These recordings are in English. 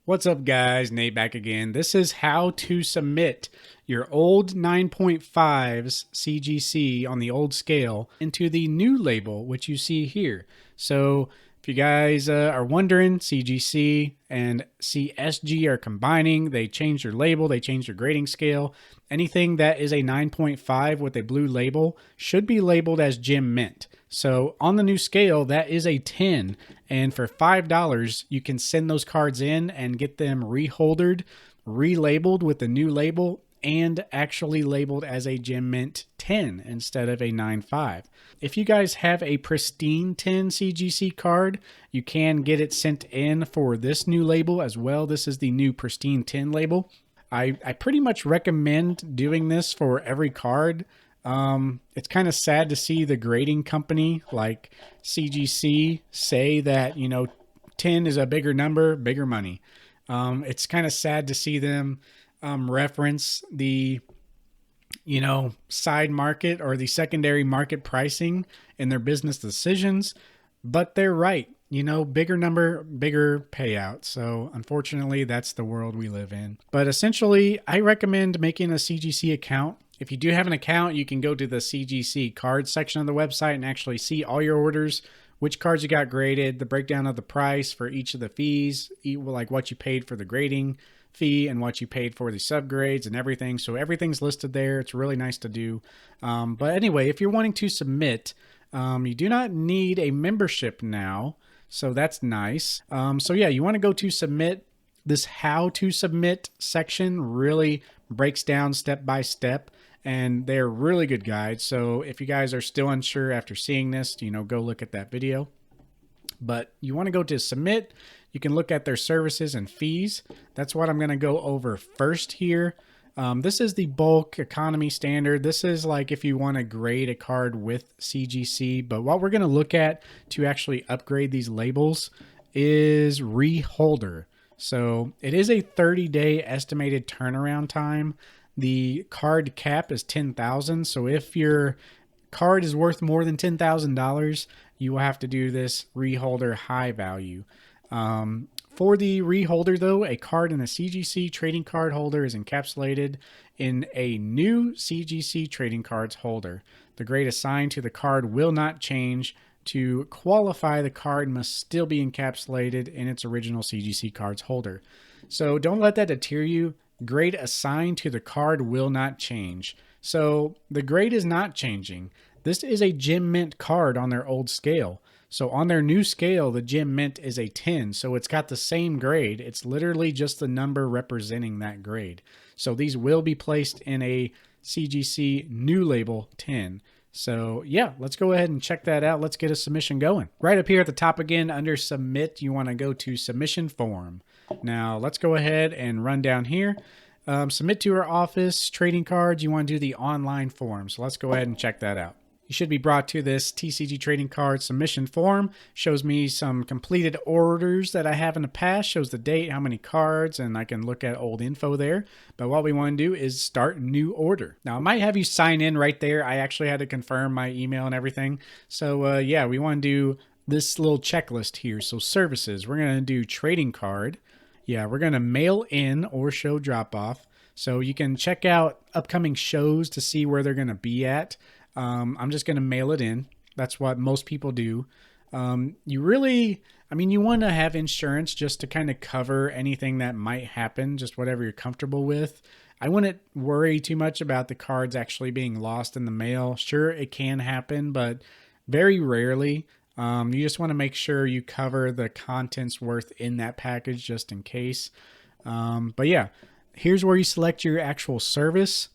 What's up, guys? Nate back again. This is how to submit your old 9.5s CGC on the old scale into the new label, which you see here. So if you guys are wondering, CGC and CSG are combining. They changed their label. They changed their grading scale. Anything that is a 9.5 with a blue label should be labeled as Gem Mint. So on the new scale, that is a 10. And for $5, you can send those cards in and get them reholdered, relabeled with the new label, and actually labeled as a Gem Mint 10 instead of a 9.5. If you guys have a pristine 10 CGC card, you can get it sent in for this new label as well. This is the new pristine 10 label. I pretty much recommend doing this for every card. It's kind of sad to see the grading company like CGC say that, 10 is a bigger number, bigger money. It's kind of sad to see them reference the, side market or the secondary market pricing in their business decisions, but they're right. Bigger number, bigger payout. So unfortunately, that's the world we live in. But essentially, I recommend making a CGC account. If you do have an account, you can go to the CGC cards section of the website and actually see all your orders, which cards you got graded, the breakdown of the price for each of the fees, like what you paid for the grading fee and what you paid for the subgrades and everything. So everything's listed there. It's really nice to do. But anyway, if you're wanting to submit, you do not need a membership now. So that's nice. So yeah, you want to go to submit. This how to submit section really breaks down step by step, and they're really good guides. So if you guys are still unsure after seeing this, go look at that video. But you want to go to submit. You can look at their services and fees. That's what I'm going to go over first here. This is the bulk economy standard. This is like if you want to grade a card with CGC, but what we're going to look at to actually upgrade these labels is reholder. So it is a 30-day estimated turnaround time. The card cap is 10,000. So if your card is worth more than $10,000, you will have to do this reholder high value. For the reholder, though, a card in a CGC trading card holder is encapsulated in a new CGC trading cards holder. The grade assigned to the card will not change. To qualify, the card must still be encapsulated in its original CGC cards holder. So don't let that deter you. Grade assigned to the card will not change. So the grade is not changing. This is a Gem Mint card on their old scale. So on their new scale, the Gem Mint is a 10. So it's got the same grade. It's literally just the number representing that grade. So these will be placed in a CGC new label 10. So yeah, let's go ahead and check that out. Let's get a submission going. Right up here at the top again, under submit, you want to go to submission form. Now let's go ahead and run down here. Submit to our office, trading cards, you want to do the online form. So let's go ahead and check that out. You should be brought to this TCG trading card submission form. Shows me some completed orders that I have in the past. Shows the date, how many cards, and I can look at old info there. But what we want to do is start new order. Now, I might have you sign in right there. I actually had to confirm my email and everything. So yeah, we want to do this little checklist here. So services, we're going to do trading card. Yeah, we're going to mail in or show drop off. So you can check out upcoming shows to see where they're going to be at. I'm just going to mail it in. That's what most people do. You want to have insurance just to kind of cover anything that might happen, just whatever you're comfortable with. I wouldn't worry too much about the cards actually being lost in the mail. Sure, it can happen, but very rarely. You just want to make sure you cover the contents worth in that package just in case. But yeah, here's where you select your actual service.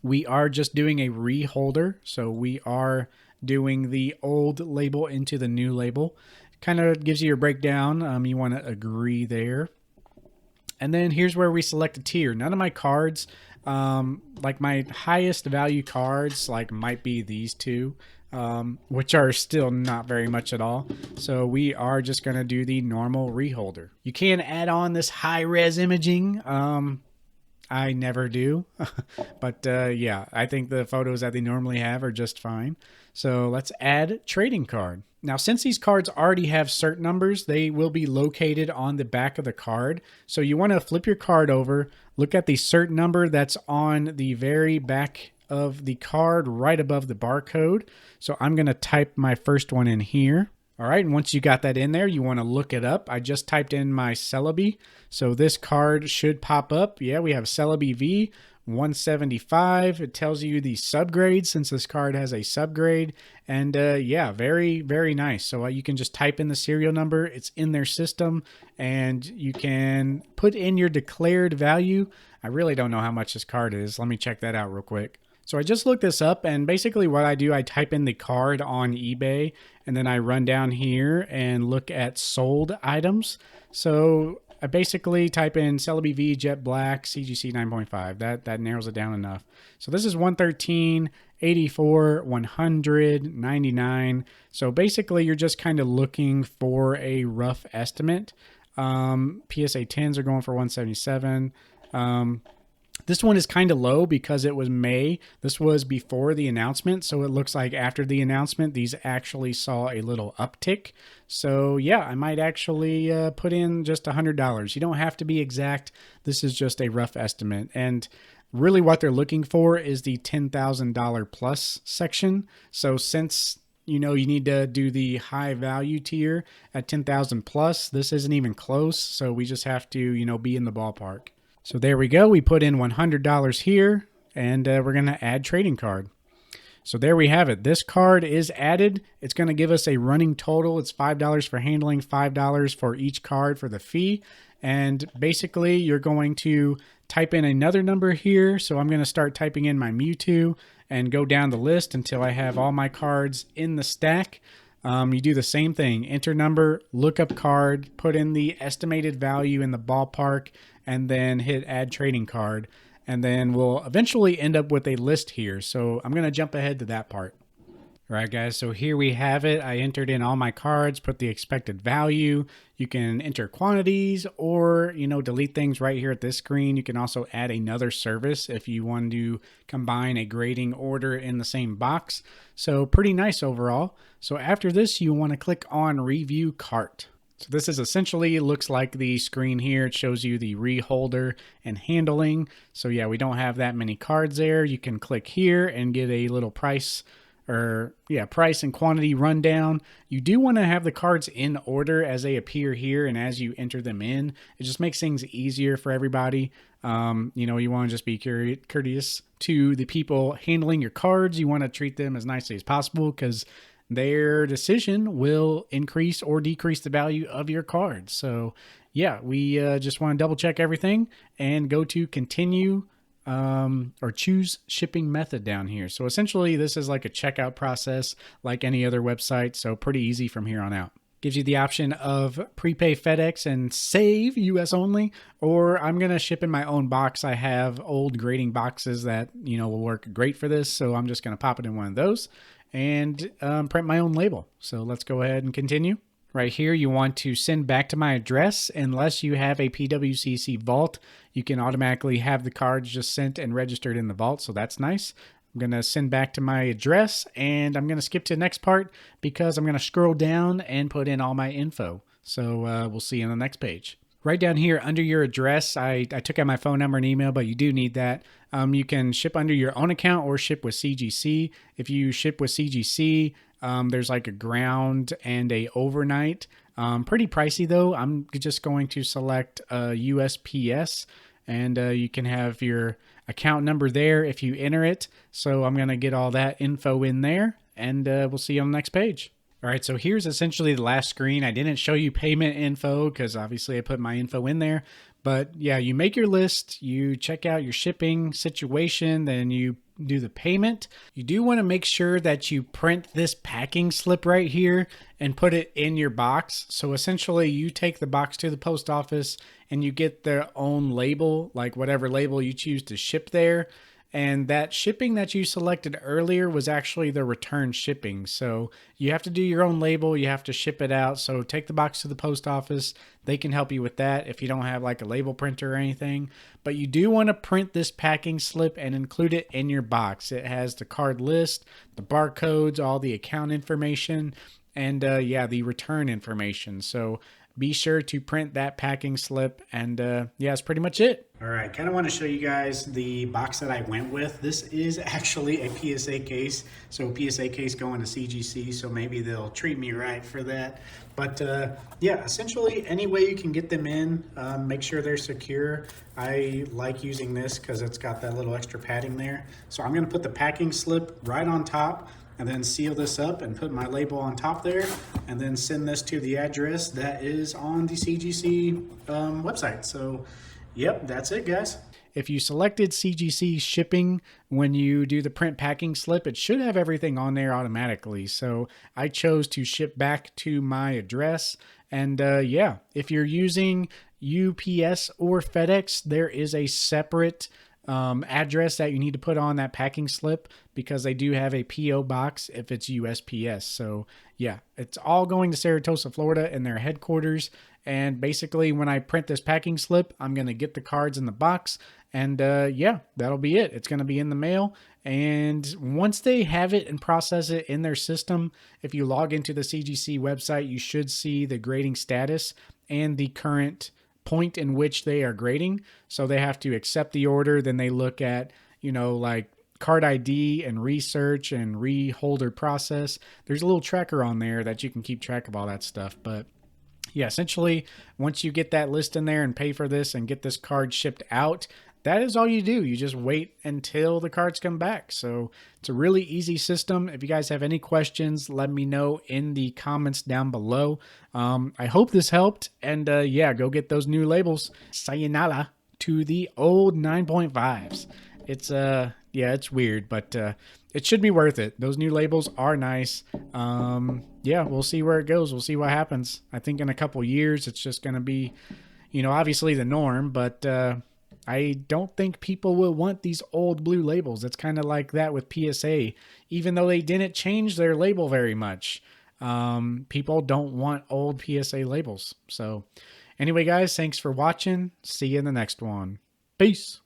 We are just doing a reholder. So we are doing the old label into the new label. Kind of gives you your breakdown. You want to agree there. And then here's where we select a tier. None of my cards, like my highest value cards, like might be these two, which are still not very much at all. So we are just going to do the normal reholder. You can add on this high res imaging. I never do, but yeah, I think the photos that they normally have are just fine. So let's add trading card. Now, since these cards already have cert numbers, they will be located on the back of the card. So you want to flip your card over, look at the cert number that's on the very back of the card right above the barcode. So I'm going to type my first one in here. All right, and once you got that in there, you want to look it up. I just typed in my Celebi, so this card should pop up. Yeah, we have Celebi V 175. It tells you the subgrade since this card has a subgrade, and yeah, very, very nice. So you can just type in the serial number. It's in their system, and you can put in your declared value. I really don't know how much this card is. Let me check that out real quick. So I just looked this up, and basically what I do, I type in the card on eBay, and then I run down here and look at sold items. So I basically type in Celebi V Jet Black CGC 9.5. That narrows it down enough. So this is 113, 84, 100, 99. So basically you're just kind of looking for a rough estimate. PSA 10s are going for 177. This one is kind of low because it was May. This was before the announcement, so it looks like after the announcement, these actually saw a little uptick. So yeah, I might actually put in just $100. You don't have to be exact. This is just a rough estimate. And really what they're looking for is the $10,000 plus section. So since you need to do the high value tier at 10,000 plus, this isn't even close. So we just have to, be in the ballpark. So there we go. We put in $100 here, and we're going to add trading card. So there we have it. This card is added. It's going to give us a running total. It's $5 for handling, $5 for each card for the fee. And basically, you're going to type in another number here. So I'm going to start typing in my Mewtwo and go down the list until I have all my cards in the stack. You do the same thing. Enter number, look up card, put in the estimated value in the ballpark, and then hit add trading card. And then we'll eventually end up with a list here. So I'm going to jump ahead to that part. All right, guys, so here we have it. I entered in all my cards, put the expected value. You can enter quantities or, delete things right here at this screen. You can also add another service if you want to combine a grading order in the same box. So pretty nice overall. So after this, you want to click on Review Cart. So this is essentially looks like the screen here. It shows you the reholder and handling. So yeah, we don't have that many cards there. You can click here and get a little price and quantity rundown. You do want to have the cards in order as they appear here and as you enter them in. It just makes things easier for everybody. You want to just be courteous to the people handling your cards. You want to treat them as nicely as possible because their decision will increase or decrease the value of your cards. So yeah, we just want to double check everything and go to continue or choose shipping method down here. So essentially this is like a checkout process like any other website. So pretty easy from here on out. Gives you the option of prepay FedEx and save US only, or I'm going to ship in my own box. I have old grading boxes that, will work great for this. So I'm just going to pop it in one of those and print my own label. So let's go ahead and continue. Right here, you want to send back to my address. Unless you have a PWCC vault, you can automatically have the cards just sent and registered in the vault. So that's nice. I'm going to send back to my address, and I'm going to skip to the next part because I'm going to scroll down and put in all my info. So we'll see you on the next page. Right down here under your address, I took out my phone number and email, but you do need that. You can ship under your own account or ship with CGC. If you ship with CGC, there's like a ground and a overnight. Pretty pricey though. I'm just going to select USPS, and you can have your account number there if you enter it. So I'm going to get all that info in there, and we'll see you on the next page. All right, so here's essentially the last screen. I didn't show you payment info because obviously I put my info in there. But yeah, you make your list, you check out your shipping situation, then you do the payment. You do want to make sure that you print this packing slip right here and put it in your box. So essentially you take the box to the post office and you get their own label, like whatever label you choose to ship there. And that shipping that you selected earlier was actually the return shipping. So you have to do your own label. You have to ship it out. So take the box to the post office. They can help you with that if you don't have like a label printer or anything. But you do want to print this packing slip and include it in your box. It has the card list, the barcodes, all the account information. and yeah, the return information. So be sure to print that packing slip, and yeah, that's pretty much it. All right, kind of want to show you guys the box that I went with. This is actually a PSA case, so PSA case going to CGC, so maybe they'll treat me right for that. But yeah, essentially any way you can get them in, make sure they're secure. I like using this because it's got that little extra padding there. So I'm gonna put the packing slip right on top and then seal this up and put my label on top there, and then send this to the address that is on the CGC website. So yep, that's it, guys. If you selected CGC shipping when you do the print packing slip, it should have everything on there automatically. So I chose to ship back to my address. And yeah, if you're using UPS or FedEx, there is a separate address that you need to put on that packing slip, because they do have a PO box if it's USPS. So yeah, it's all going to Saratoga, Florida in their headquarters. And basically when I print this packing slip, I'm going to get the cards in the box, and yeah, that'll be it. It's going to be in the mail. And once they have it and process it in their system, if you log into the CGC website, you should see the grading status and the current point in which they are grading. So they have to accept the order. Then they look at, you know, like card ID and research and reholder process. There's a little tracker on there that you can keep track of all that stuff. But yeah, essentially, once you get that list in there and pay for this and get this card shipped out, that is all you do. You just wait until the cards come back. So it's a really easy system. If you guys have any questions, let me know in the comments down below. I hope this helped. And yeah, go get those new labels. Sayonara to the old 9.5s. It's yeah, it's weird, but it should be worth it. Those new labels are nice. Yeah, we'll see where it goes. We'll see what happens. I think in a couple years, it's just going to be, you know, obviously the norm, but I don't think people will want these old blue labels. It's kind of like that with PSA. Even though they didn't change their label very much, people don't want old PSA labels. So anyway, guys, thanks for watching. See you in the next one. Peace.